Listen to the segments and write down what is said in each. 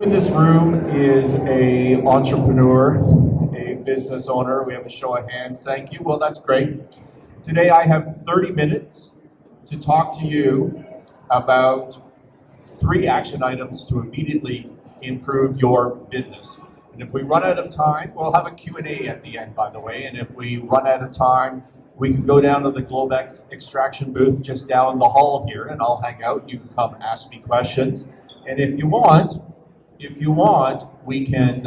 In this room is a entrepreneur, a business owner. We have a show of hands. Thank you. Well, that's great. Today I have 30 minutes to talk to you about 3 action items to immediately improve your business. And if we run out of time, we'll have a Q&A at the end, by the way. And if we run out of time, we can go down to the Globex extraction booth just down the hall here, and I'll hang out. You can come ask me questions. And if you want, we can.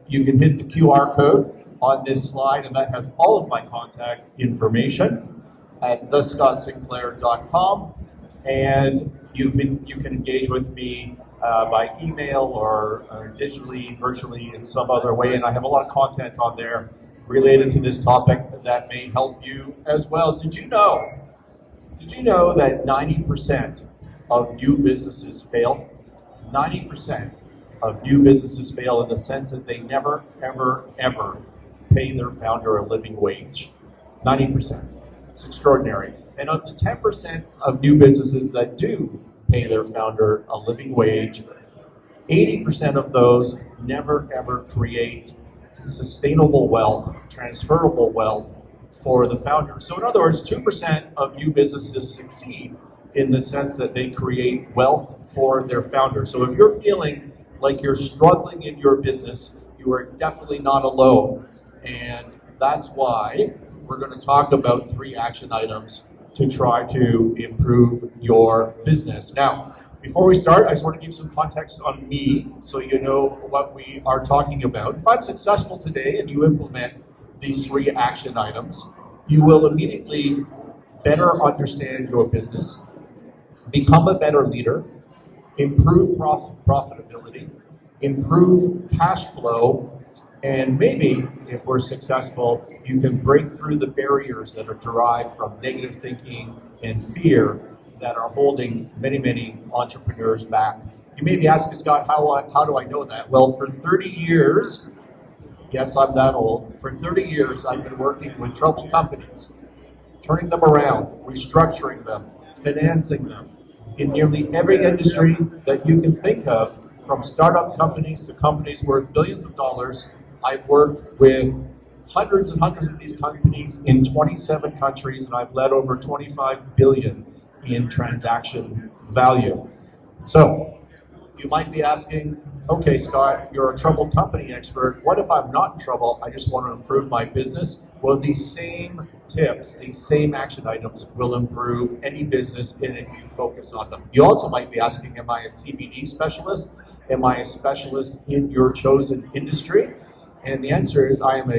You can hit the QR code on this slide, and that has all of my contact information at thescottsinclair.com, and you can engage with me by email or digitally, virtually, in some other way. And I have a lot of content on there related to this topic that may help you as well. Did you know that 90% of new businesses fail? 90% of new businesses fail in the sense that they never, ever, ever pay their founder a living wage. 90%. It's extraordinary. And of the 10% of new businesses that do pay their founder a living wage, 80% of those never, ever create sustainable wealth, transferable wealth for the founder. So in other words, 2% of new businesses succeed in the sense that they create wealth for their founder. So if you're feeling like you're struggling in your business, you are definitely not alone. And that's why we're going to talk about 3 action items to try to improve your business. Now, before we start, I just want to give some context on me so you know what we are talking about. If I'm successful today and you implement these 3 action items, you will immediately better understand your business, become a better leader, improve profitability, improve cash flow, and maybe, if we're successful, you can break through the barriers that are derived from negative thinking and fear that are holding many, many entrepreneurs back. You may be asking, Scott, how do I know that? Well, for 30 years, yes, I'm that old, for 30 years I've been working with troubled companies, turning them around, restructuring them, financing them, in nearly every industry that you can think of, from startup companies to companies worth billions of dollars. I've worked with hundreds and hundreds of these companies in 27 countries, and I've led over 25 billion in transaction value. So you might be asking, okay, Scott, you're a troubled company expert. What if I'm not in trouble? I just want to improve my business. Well, these same tips, these same action items will improve any business if you focus on them. You also might be asking, am I a CBD specialist? Am I a specialist in your chosen industry? And the answer is I'm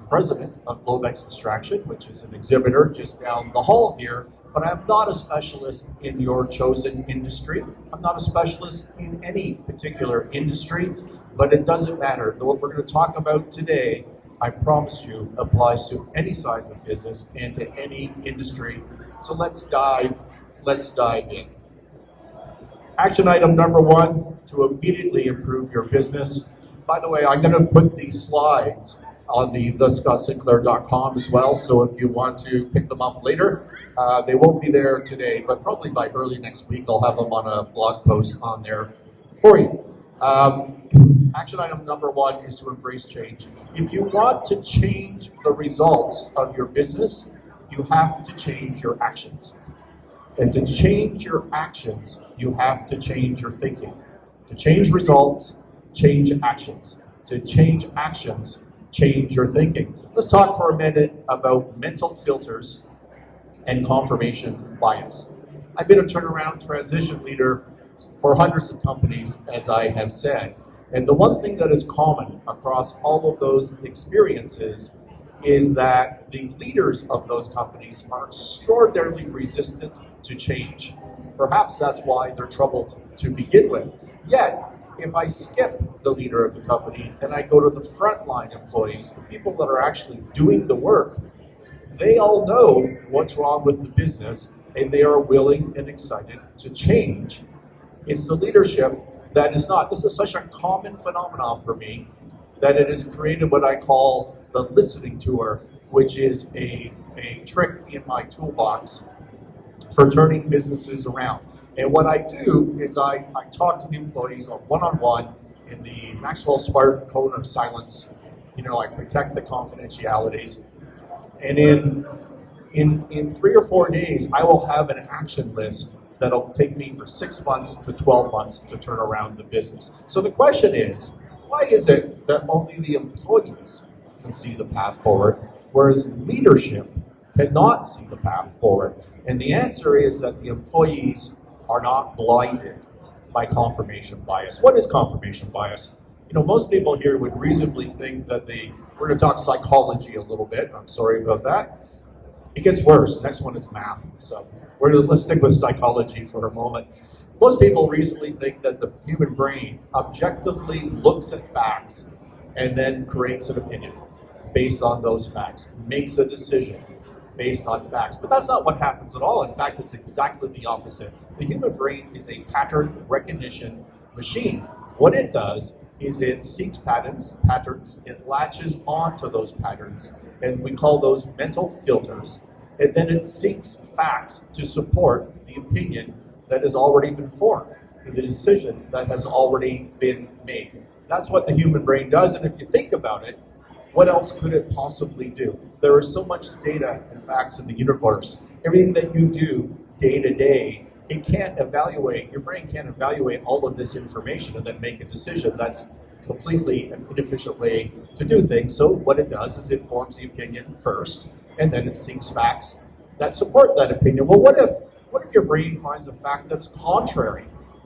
president of Globex Extraction, which is an exhibitor just down the hall here, but I'm not a specialist in your chosen industry. I'm not a specialist in any particular industry, but it doesn't matter. What we're going to talk about today, I promise you, applies to any size of business and to any industry. So let's dive in. Action item number 1, to immediately improve your business. By the way, I'm going to put these slides on the thescottsinclair.com as well, so if you want to pick them up later, they won't be there today, but probably by early next week I'll have them on a blog post on there for you. Action item number 1 is to embrace change. If you want to change the results of your business, you have to change your actions. And to change your actions, you have to change your thinking. To change results, change actions. To change actions, change your thinking. Let's talk for a minute about mental filters and confirmation bias. I've been a turnaround transition leader for hundreds of companies, as I have said. And the one thing that is common across all of those experiences is that the leaders of those companies are extraordinarily resistant to change. Perhaps that's why they're troubled to begin with. Yet, if I skip the leader of the company and I go to the frontline employees, the people that are actually doing the work, they all know what's wrong with the business and they are willing and excited to change. It's the leadership that is not. This is such a common phenomenon for me that it has created what I call the listening tour, which is a trick in my toolbox for turning businesses around. And what I do is I talk to the employees on one-on-one in the Maxwell Smart Code of Silence, I protect the confidentialities. And in 3 or 4 days, I will have an action list that'll take me for 6 months to 12 months to turn around the business. So the question is, why is it that only the employees can see the path forward, whereas leadership cannot see the path forward? And the answer is that the employees are not blinded by confirmation bias. What is confirmation bias? Most people here would reasonably think that we're going to talk psychology a little bit. I'm sorry about that. It gets worse. Next one is math. So let's stick with psychology for a moment. Most people reasonably think that the human brain objectively looks at facts and then creates an opinion based on those facts, makes a decision based on facts. But that's not what happens at all. In fact, it's exactly the opposite. The human brain is a pattern recognition machine. What it does is it seeks patterns, it latches onto those patterns, and we call those mental filters, and then it seeks facts to support the opinion that has already been formed, to the decision that has already been made. That's what the human brain does, and if you think about it, what else could it possibly do? There is so much data and facts in the universe. Everything that you do day to day, your brain can't evaluate all of this information and then make a decision. That's completely an inefficient way to do things. So what it does is it forms the opinion first, and then it seeks facts that support that opinion. Well, what if your brain finds a fact that's contrary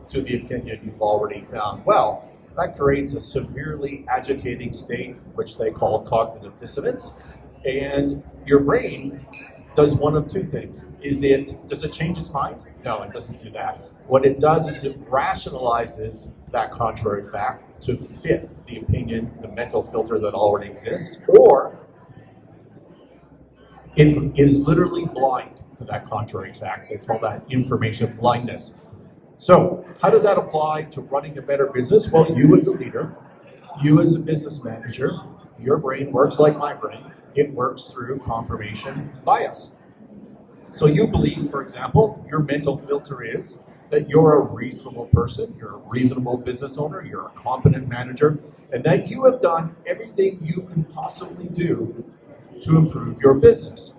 to the opinion you've already found? Well, that creates a severely agitating state, which they call cognitive dissonance, and your brain does one of two things. Does it change its mind? No, it doesn't do that. What it does is it rationalizes that contrary fact to fit the opinion, the mental filter that already exists, or it is literally blind to that contrary fact. They call that information blindness. So how does that apply to running a better business? Well, you as a leader, you as a business manager, your brain works like my brain. It works through confirmation bias. So you believe, for example, your mental filter is that you're a reasonable person, you're a reasonable business owner, you're a competent manager, and that you have done everything you can possibly do to improve your business.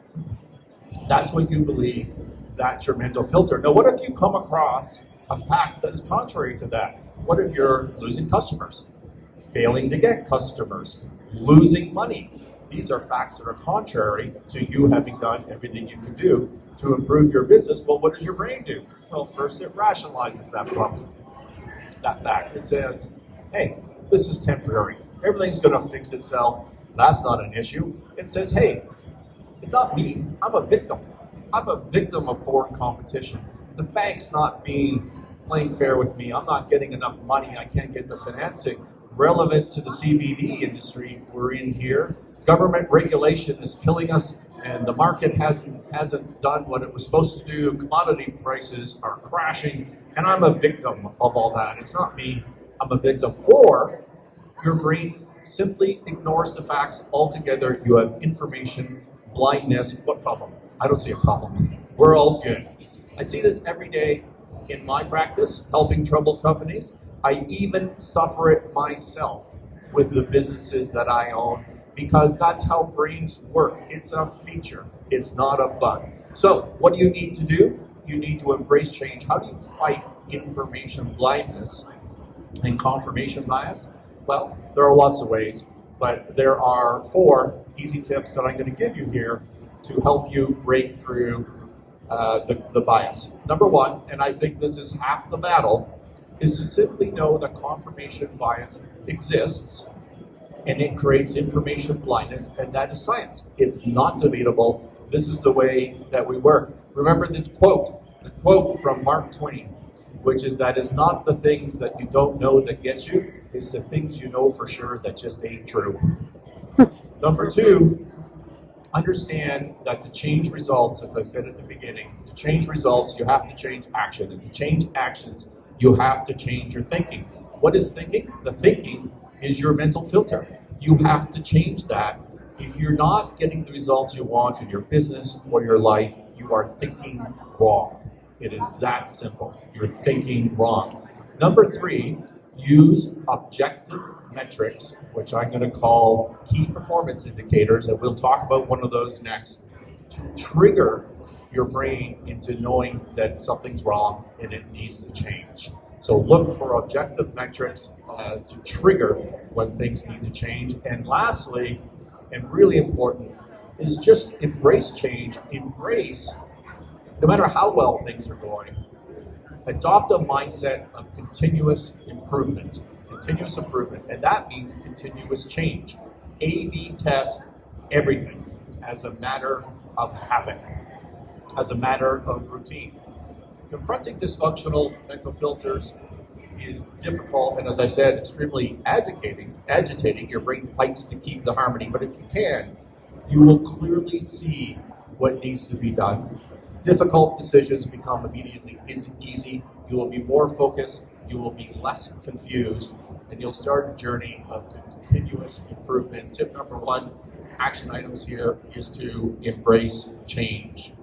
That's what you believe. That's your mental filter. Now, what if you come across a fact that is contrary to that? What if you're losing customers, failing to get customers, losing money? These are facts that are contrary to you having done everything you can do to improve your business. Well, what does your brain do? Well, first it rationalizes that problem, that fact. It says, hey, this is temporary. Everything's going to fix itself. That's not an issue. It says, hey, it's not me. I'm a victim. I'm a victim of foreign competition. The bank's not playing fair with me. I'm not getting enough money. I can't get the financing. Relevant to the CBD industry we're in here, government regulation is killing us, and the market hasn't done what it was supposed to do. Commodity prices are crashing, and I'm a victim of all that. It's not me. I'm a victim. Or your brain simply ignores the facts altogether. You have information blindness. What problem? I don't see a problem. We're all good. I see this every day in my practice, helping troubled companies. I even suffer it myself with the businesses that I own, because that's how brains work. It's a feature. It's not a bug. So what do you need to do? You need to embrace change. How do you fight information blindness and confirmation bias? Well, there are lots of ways, but there are 4 easy tips that I'm going to give you here to help you break through the bias. Number 1, and I think this is half the battle, is to simply know that confirmation bias exists, and it creates information blindness, and that is science. It's not debatable. This is the way that we work. Remember the quote from Mark Twain, which is that it's not the things that you don't know that get you, it's the things you know for sure that just ain't true. Number 2, understand that to change results, as I said at the beginning, to change results, you have to change action. And to change actions, you have to change your thinking. What is thinking? The thinking is your mental filter. You have to change that. If you're not getting the results you want in your business or your life, you are thinking wrong. It is that simple. You're thinking wrong. Number 3, use objective metrics, which I'm going to call key performance indicators, and we'll talk about one of those next, to trigger your brain into knowing that something's wrong and it needs to change. So look for objective metrics to trigger when things need to change. And lastly, and really important, is just embrace change. Embrace, no matter how well things are going, adopt a mindset of continuous improvement. Continuous improvement, and that means continuous change. A/B test everything as a matter of habit, as a matter of routine. Confronting dysfunctional mental filters is difficult, and as I said, extremely agitating. Your brain fights to keep the harmony, but if you can, you will clearly see what needs to be done. Difficult decisions become immediately easy. You will be more focused, you will be less confused, and you'll start a journey of continuous improvement. Tip number 1, action items here, is to embrace change.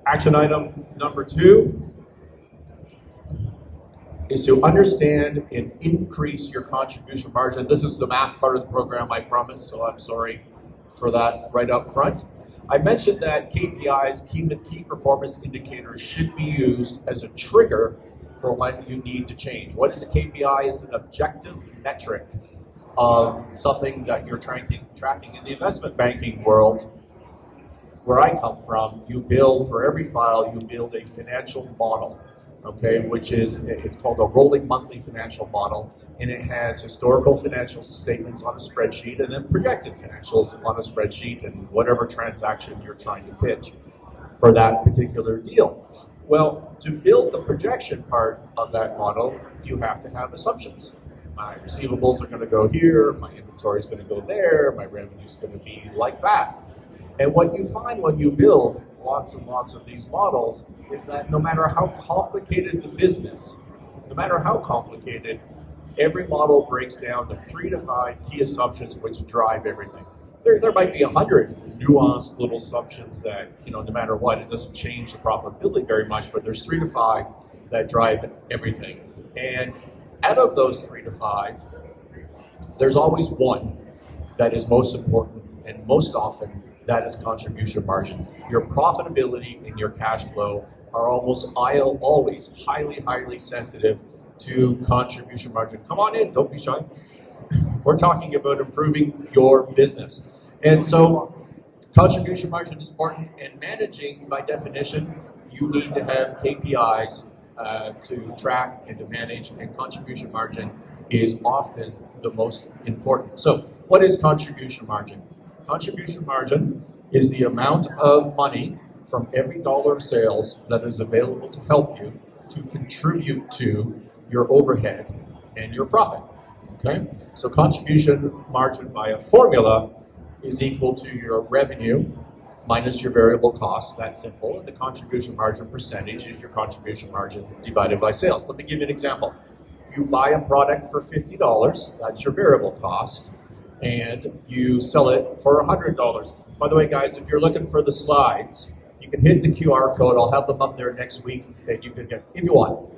Action item number 2 is to understand and increase your contribution margin. This is the math part of the program, I promise, so I'm sorry for that right up front. I mentioned that KPIs, key performance indicators, should be used as a trigger for when you need to change. What is a KPI? It's an objective metric of something that you're tracking. In the investment banking world, where I come from, you build, for every file, you build a financial model, okay, it's called a rolling monthly financial model, and it has historical financial statements on a spreadsheet and then projected financials on a spreadsheet and whatever transaction you're trying to pitch for that particular deal. Well, to build the projection part of that model, you have to have assumptions. My receivables are going to go here, my inventory is going to go there, my revenue is going to be like that. And what you find when you build lots and lots of these models is that no matter how complicated the business, no matter how complicated, every model breaks down to 3 to 5 key assumptions which drive everything. There might be 100 nuanced little assumptions that, no matter what, it doesn't change the profitability very much, but there's 3 to 5 that drive everything. And out of those 3 to 5, there's always one that is most important, and most often that is contribution margin. Your profitability and your cash flow are always highly sensitive to contribution margin. Come on in, don't be shy. We're talking about improving your business. And so contribution margin is important, and managing, by definition, you need to have KPIs to track and to manage, and contribution margin is often the most important. So what is contribution margin? Contribution margin is the amount of money from every dollar of sales that is available to help you to contribute to your overhead and your profit. Okay? So contribution margin by a formula is equal to your revenue minus your variable costs. That's simple. And the contribution margin percentage is your contribution margin divided by sales. Let me give you an example. You buy a product for $50, that's your variable cost, and you sell it for $100. By the way, guys, if you're looking for the slides, you can hit the QR code. I'll have them up there next week that you can get, if you want.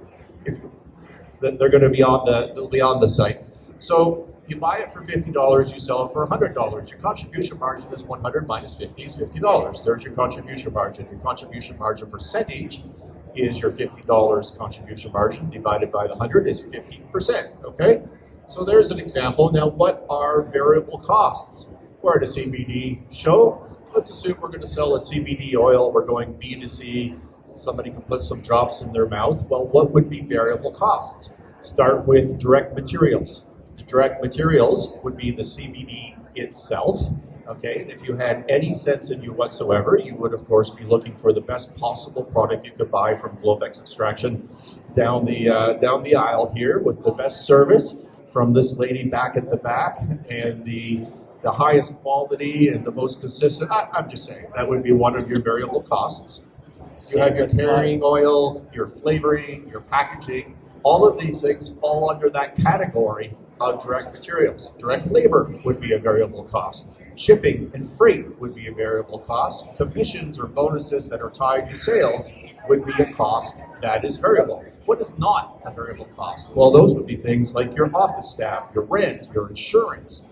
They're going to be they'll be on the site. So you buy it for $50, you sell it for $100. Your contribution margin is 100 minus 50 is $50. There's your contribution margin. Your contribution margin percentage is your $50 contribution margin divided by the 100 is 50%, okay? So there's an example. Now, what are variable costs? We're at a CBD show. Let's assume we're going to sell a CBD oil. We're going B2C. Somebody can put some drops in their mouth. Well, what would be variable costs? Start with direct materials. The direct materials would be the CBD itself. Okay, and if you had any sense in you whatsoever, you would of course be looking for the best possible product you could buy from Globex Extraction down the aisle here, with the best service from this lady back at the back, and the highest quality and the most consistent. I'm just saying, that would be one of your variable costs. You have your carrying oil, your flavoring, your packaging. All of these things fall under that category of direct materials. Direct labor would be a variable cost. Shipping and freight would be a variable cost. Commissions or bonuses that are tied to sales would be a cost that is variable. What is not a variable cost? Well, those would be things like your office staff, your rent, your insurance,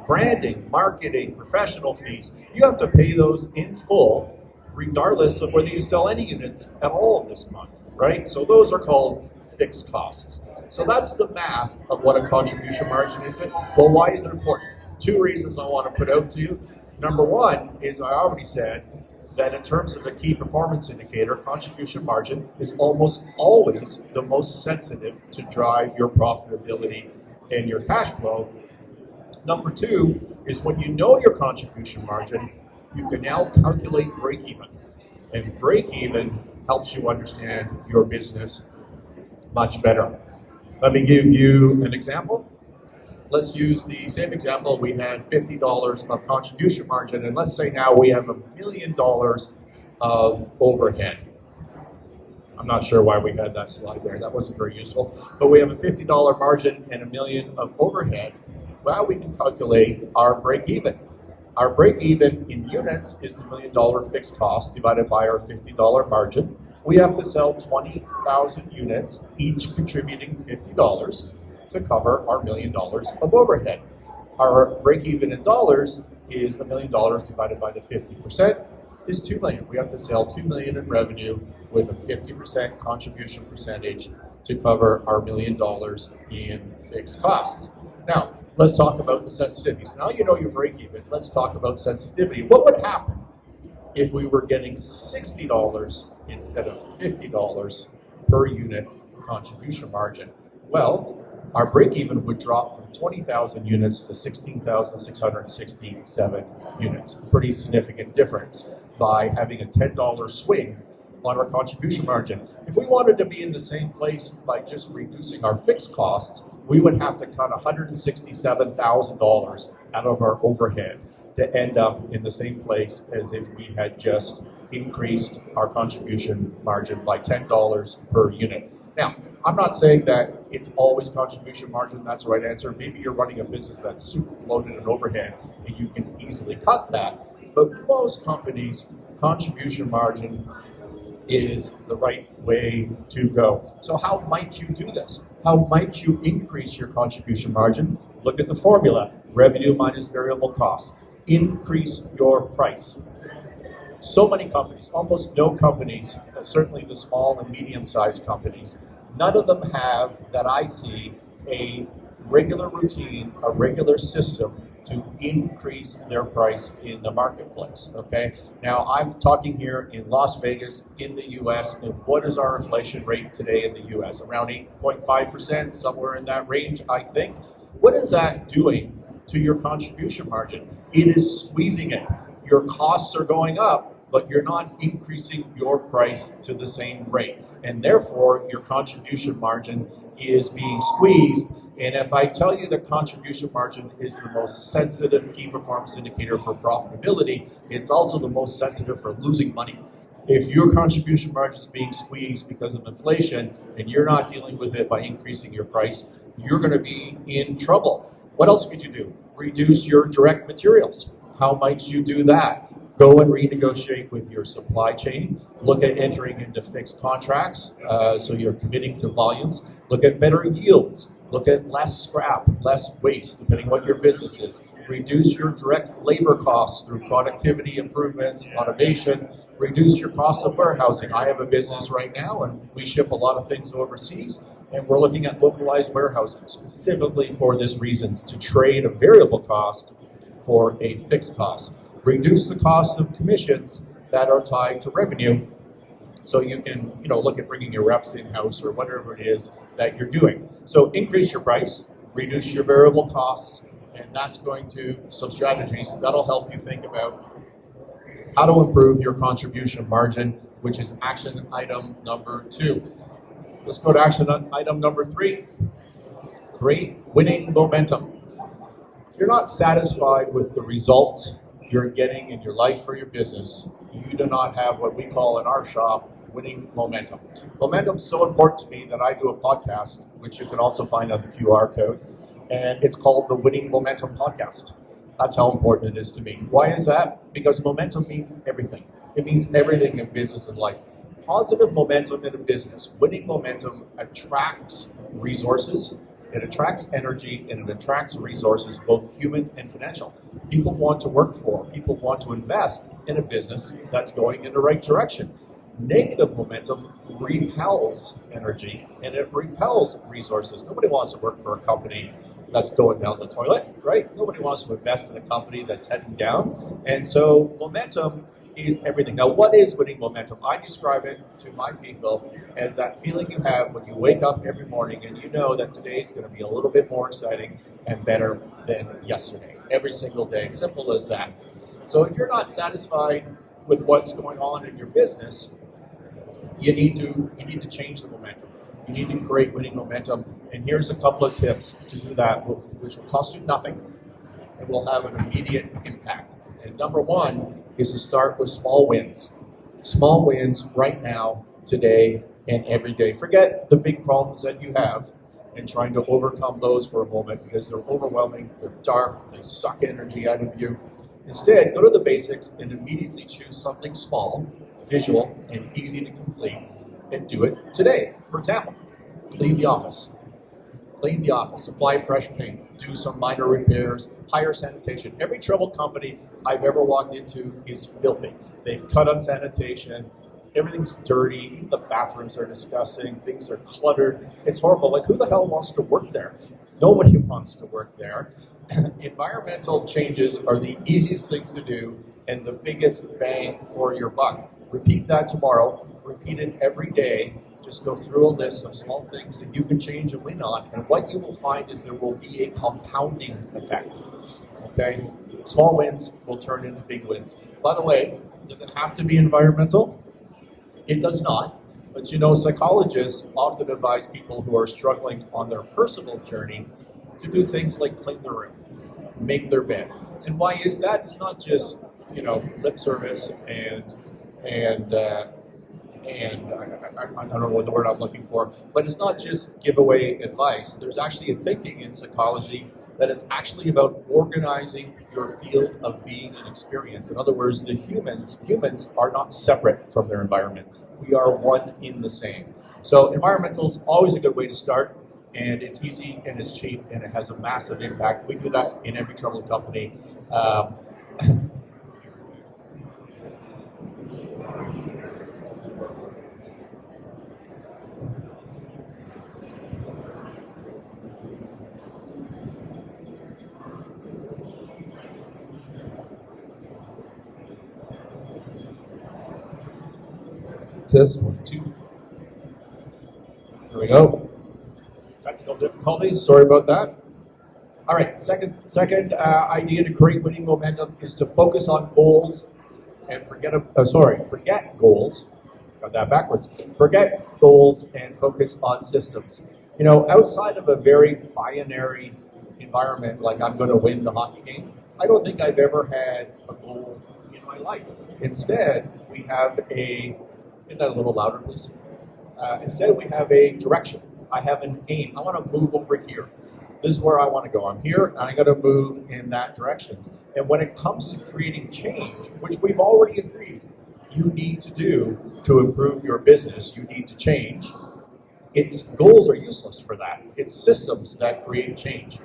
branding, marketing, professional fees. You have to pay those in full, regardless of whether you sell any units at all this month, right? So those are called fixed costs. So that's the math of what a contribution margin is. Well, why is it important? Two reasons I want to put out to you. Number one is I already said that in terms of the key performance indicator, contribution margin is almost always the most sensitive to drive your profitability and your cash flow. Number two is when you know your contribution margin, you can now calculate break even. And break even helps you understand your business much better. Let me give you an example. Let's use the same example. We had $50 of contribution margin, and let's say now we have $1 million of overhead. I'm not sure why we had that slide there. That wasn't very useful. But we have a $50 margin and $1 million of overhead. Well, we can calculate our break even. Our break even in units is the $1 million fixed cost divided by our $50 margin. We have to sell 20,000 units, each contributing $50 to cover our $1 million of overhead. Our break even in dollars is $1 million divided by the 50% is $2 million. We have to sell $2 million in revenue with a 50% contribution percentage to cover our $1 million in fixed costs. Now, let's talk about the sensitivities. Now you know your break even. Let's talk about sensitivity. What would happen if we were getting $60 instead of $50 per unit contribution margin? Well, our break even would drop from 20,000 units to 16,667 units. Pretty significant difference by having a $10 swing on our contribution margin. If we wanted to be in the same place by just reducing our fixed costs, we would have to cut $167,000 out of our overhead to end up in the same place as if we had just increased our contribution margin by $10 per unit. Now, I'm not saying that it's always contribution margin, that's the right answer. Maybe you're running a business that's super loaded in overhead and you can easily cut that. But most companies, contribution margin is the right way to go. So how might you do this? How might you increase your contribution margin? Look at the formula, revenue minus variable costs. Increase your price. So many companies, almost no companies, certainly the small and medium-sized companies, none of them have, that I see, a regular routine, a regular system to increase their price in the marketplace, okay? Now, I'm talking here in Las Vegas, in the US, and what is our inflation rate today in the US? Around 8.5%, somewhere in that range, I think. What is that doing to your contribution margin? It is squeezing it. Your costs are going up, but you're not increasing your price to the same rate. And therefore, your contribution margin is being squeezed. And if I tell you that contribution margin is the most sensitive key performance indicator for profitability, it's also the most sensitive for losing money. If your contribution margin is being squeezed because of inflation and you're not dealing with it by increasing your price, you're going to be in trouble. What else could you do? Reduce your direct materials. How might you do that? Go and renegotiate with your supply chain. Look at entering into fixed contracts, so you're committing to volumes. Look at better yields. Look at less scrap, less waste, depending on what your business is. Reduce your direct labor costs through productivity improvements, automation. Reduce your cost of warehousing. I have a business right now, and we ship a lot of things overseas, and we're looking at localized warehousing specifically for this reason, to trade a variable cost for a fixed cost. Reduce the cost of commissions that are tied to revenue, so you can, look at bringing your reps in-house or whatever it is that you're doing. So increase your price, reduce your variable costs, and that's going to, some strategies that'll help you think about how to improve your contribution margin, which is action item number 2. Let's go to action item number 3. Create winning momentum. If you're not satisfied with the results you're getting in your life or your business, you do not have what we call in our shop winning momentum. Momentum's so important to me that I do a podcast, which you can also find on the QR code, and it's called the Winning Momentum Podcast. That's how important it is to me. Why is that? Because momentum means everything. It means everything in business and life. Positive momentum in a business, winning momentum attracts resources, it attracts energy, and it attracts resources, both human and financial. People want to work for, people want to invest in a business that's going in the right direction. Negative momentum repels energy and it repels resources. Nobody wants to work for a company that's going down the toilet, right? Nobody wants to invest in a company that's heading down. And so momentum is everything. Now, what is winning momentum? I describe it to my people as that feeling you have when you wake up every morning and you know that today is going to be a little bit more exciting and better than yesterday. Every single day. Simple as that. So if you're not satisfied with what's going on in your business, you need to change the momentum. You need to create winning momentum. And here's a couple of tips to do that, which will cost you nothing and will have an immediate impact. And number one is to start with small wins. Small wins right now, today, and every day. Forget the big problems that you have and trying to overcome those for a moment because they're overwhelming, they're dark, they suck energy out of you. Instead, go to the basics and immediately choose something small, visual, and easy to complete, and do it today. For example, clean the office. Clean the office, apply fresh paint, do some minor repairs, hire sanitation. Every troubled company I've ever walked into is filthy. They've cut on sanitation, everything's dirty, the bathrooms are disgusting, things are cluttered. It's horrible. Like, who the hell wants to work there? Nobody wants to work there. Environmental changes are the easiest things to do and the biggest bang for your buck. Repeat that tomorrow. Repeat it every day. Just go through a list of small things that you can change and win on. And what you will find is there will be a compounding effect. Okay? Small wins will turn into big wins. By the way, does it have to be environmental? It does not. But you know, psychologists often advise people who are struggling on their personal journey to do things like clean their room, make their bed. And why is that? It's not just, lip service and I don't know what the word I'm looking for, but it's not just giveaway advice. There's actually a thinking in psychology that is actually about organizing your field of being and experience. In other words, the humans are not separate from their environment. We are one in the same. So environmental is always a good way to start, and it's easy and it's cheap and it has a massive impact. We do that in every troubled company. Test 1, 2. There we go. Technical difficulties. Sorry about that. All right. Second idea to create winning momentum is to focus on goals and forget goals. Got that backwards. Forget goals and focus on systems. Outside of a very binary environment, like I'm going to win the hockey game, I don't think I've ever had a goal in my life. Instead, we have Get that a little louder, please. Instead, we have a direction. I have an aim. I want to move over here. This is where I want to go. I'm here, and I'm going to move in that direction. And when it comes to creating change, which we've already agreed you need to do to improve your business, you need to change. Goals are useless for that. It's systems that create change.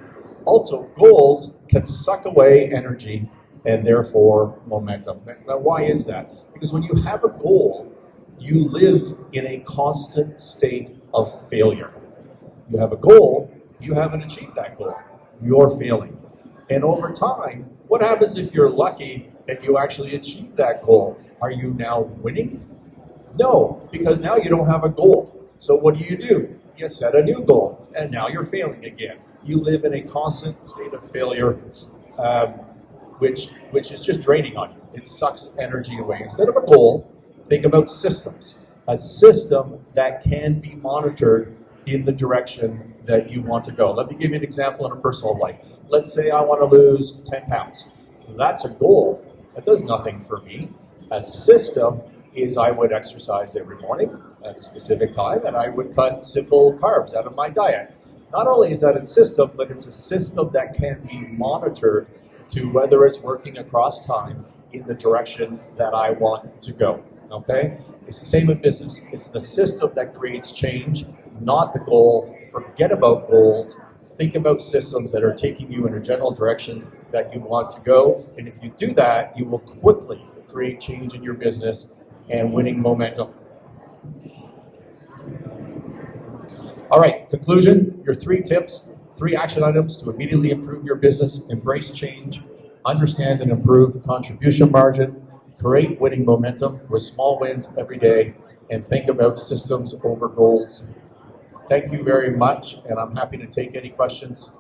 Also, goals can suck away energy and therefore momentum. Now, why is that? Because when you have a goal, you live in a constant state of failure. You have a goal, you haven't achieved that goal. You're failing. And over time, what happens if you're lucky and you actually achieve that goal? Are you now winning? No, because now you don't have a goal. So what do? You set a new goal, and now you're failing again. You live in a constant state of failure, which is just draining on you. It sucks energy away. Instead of a goal, think about systems. A system that can be monitored in the direction that you want to go. Let me give you an example in a personal life. Let's say I want to lose 10 pounds. That's a goal. That does nothing for me. A system is I would exercise every morning at a specific time, and I would cut simple carbs out of my diet. Not only is that a system, but it's a system that can be monitored to whether it's working across time in the direction that I want to go. Okay? It's the same in business. It's the system that creates change, not the goal. Forget about goals. Think about systems that are taking you in a general direction that you want to go. And if you do that, you will quickly create change in your business and winning momentum. All right, conclusion, your 3 tips, 3 action items to immediately improve your business: embrace change, understand and improve contribution margin, create winning momentum with small wins every day, and think about systems over goals. Thank you very much, and I'm happy to take any questions.